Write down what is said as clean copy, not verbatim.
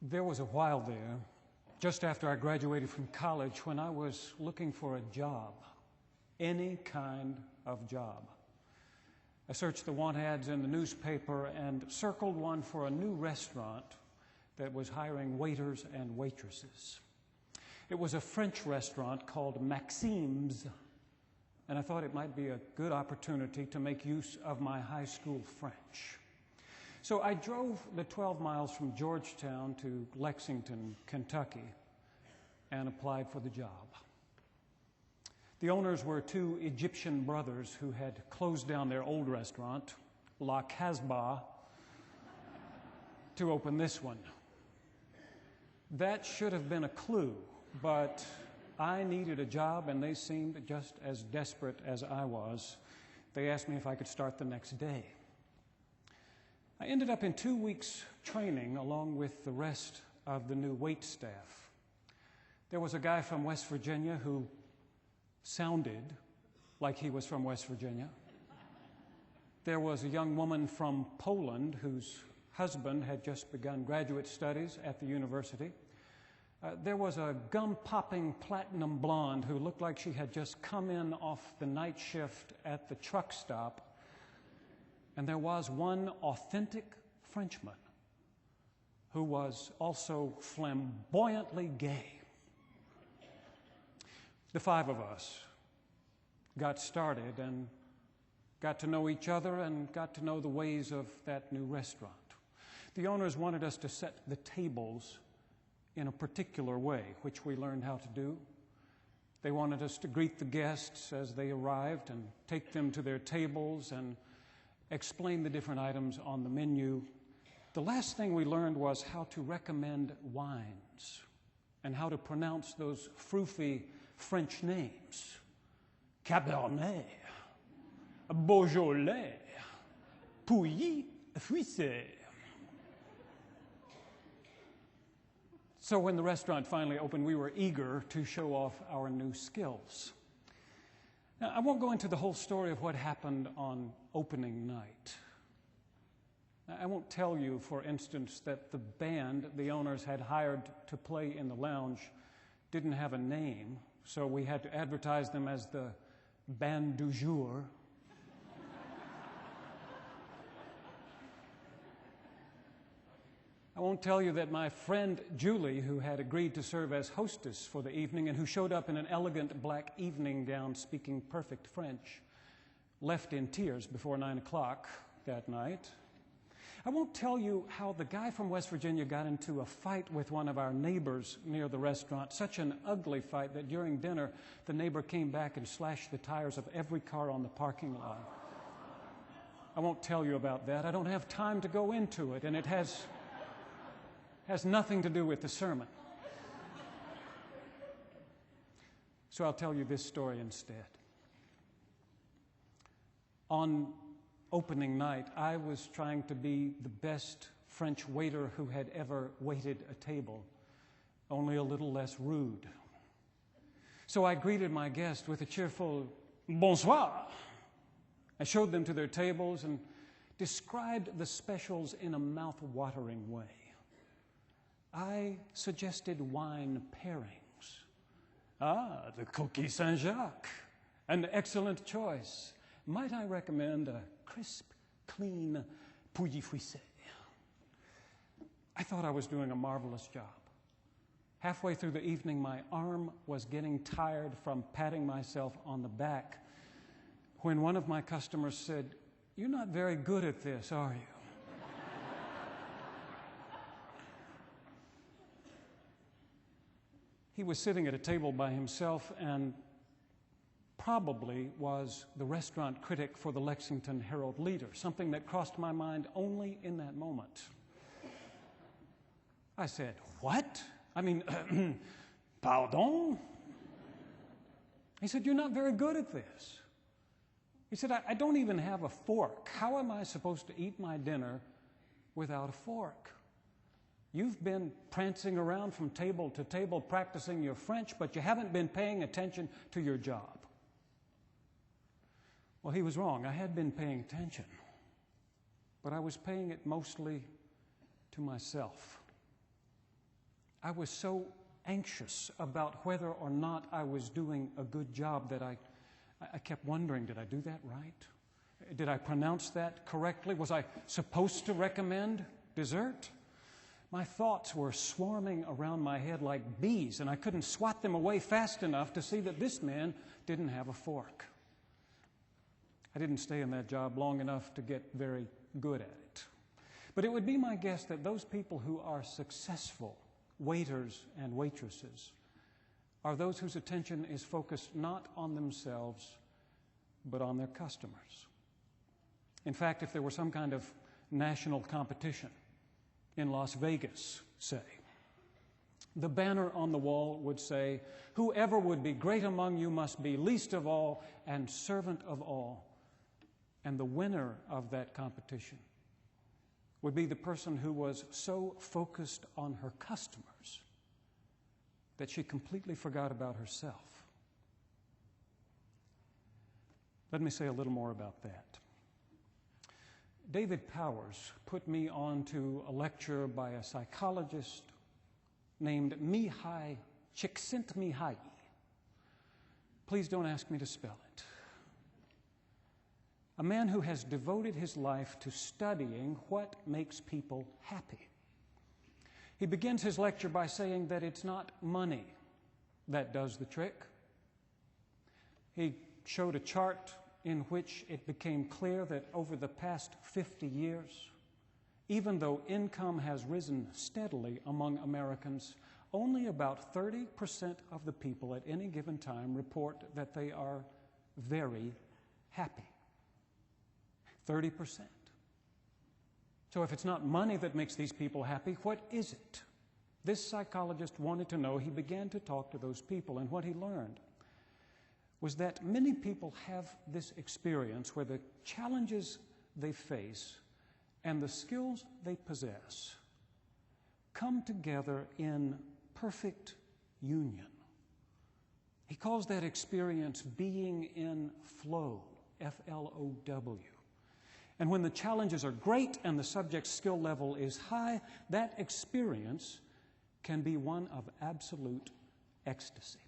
There was a while there, just after I graduated from college, when I was looking for a job, any kind of job. I searched the want ads in the newspaper and circled one for a new restaurant that was hiring waiters and waitresses. It was a French restaurant called Maxime's, and I thought it might be a good opportunity to make use of my high school French. So I drove the 12 miles from Georgetown to Lexington, Kentucky, and applied for the job. The owners were two Egyptian brothers who had closed down their old restaurant, La Casbah, to open this one. That should have been a clue, but I needed a job and they seemed just as desperate as I was. They asked me if I could start the next day. I ended up in 2 weeks training along with the rest of the new wait staff. There was a guy from West Virginia who sounded like he was from West Virginia. There was a young woman from Poland whose husband had just begun graduate studies at the university. There was a gum-popping platinum blonde who looked like she had just come in off the night shift at the truck stop. And there was one authentic Frenchman who was also flamboyantly gay. The five of us got started and got to know each other and got to know the ways of that new restaurant. The owners wanted us to set the tables in a particular way, which we learned how to do. They wanted us to greet the guests as they arrived and take them to their tables and explain the different items on the menu. The last thing we learned was how to recommend wines and how to pronounce those froofy French names. Cabernet, Beaujolais, Pouilly, Fuissé. So when the restaurant finally opened, we were eager to show off our new skills. Now, I won't go into the whole story of what happened on opening night. I won't tell you, for instance, that the band the owners had hired to play in the lounge didn't have a name, so we had to advertise them as the Band du Jour. I won't tell you that my friend Julie, who had agreed to serve as hostess for the evening and who showed up in an elegant black evening gown speaking perfect French, left in tears before 9 o'clock that night. I won't tell you how the guy from West Virginia got into a fight with one of our neighbors near the restaurant, such an ugly fight that during dinner the neighbor came back and slashed the tires of every car on the parking lot. I won't tell you about that. I don't have time to go into it, and it has nothing to do with the sermon. So I'll tell you this story instead. On opening night, I was trying to be the best French waiter who had ever waited a table, only a little less rude. So I greeted my guests with a cheerful bonsoir. I showed them to their tables and described the specials in a mouth-watering way. I suggested wine pairings. The Coquille Saint-Jacques, an excellent choice. Might I recommend a crisp, clean Pouilly Fuissé? I thought I was doing a marvelous job. Halfway through the evening, my arm was getting tired from patting myself on the back when one of my customers said, "You're not very good at this, are you?" He was sitting at a table by himself and probably was the restaurant critic for the Lexington Herald-Leader, something that crossed my mind only in that moment. I said, "What? I mean, pardon?" He said, "You're not very good at this." He said, I don't even have a fork. How am I supposed to eat my dinner without a fork? You've been prancing around from table to table practicing your French, but you haven't been paying attention to your job." Well, he was wrong. I had been paying attention, but I was paying it mostly to myself. I was so anxious about whether or not I was doing a good job that I kept wondering, did I do that right? Did I pronounce that correctly? Was I supposed to recommend dessert? My thoughts were swarming around my head like bees, and I couldn't swat them away fast enough to see that this man didn't have a fork. I didn't stay in that job long enough to get very good at it. But it would be my guess that those people who are successful waiters and waitresses are those whose attention is focused not on themselves, but on their customers. In fact, if there were some kind of national competition in Las Vegas, say, the banner on the wall would say, "Whoever would be great among you must be least of all and servant of all." And the winner of that competition would be the person who was so focused on her customers that she completely forgot about herself. Let me say a little more about that. David Powers put me on to a lecture by a psychologist named Mihai Csikszentmihalyi. Please don't ask me to spell it. A man who has devoted his life to studying what makes people happy. He begins his lecture by saying that it's not money that does the trick. He showed a chart in which it became clear that over the past 50 years, even though income has risen steadily among Americans, only about 30% of the people at any given time report that they are very happy. 30%. So if it's not money that makes these people happy, what is it? This psychologist wanted to know. He began to talk to those people, and what he learned was that many people have this experience where the challenges they face and the skills they possess come together in perfect union. He calls that experience being in flow, F-L-O-W. And when the challenges are great and the subject's skill level is high, that experience can be one of absolute ecstasy.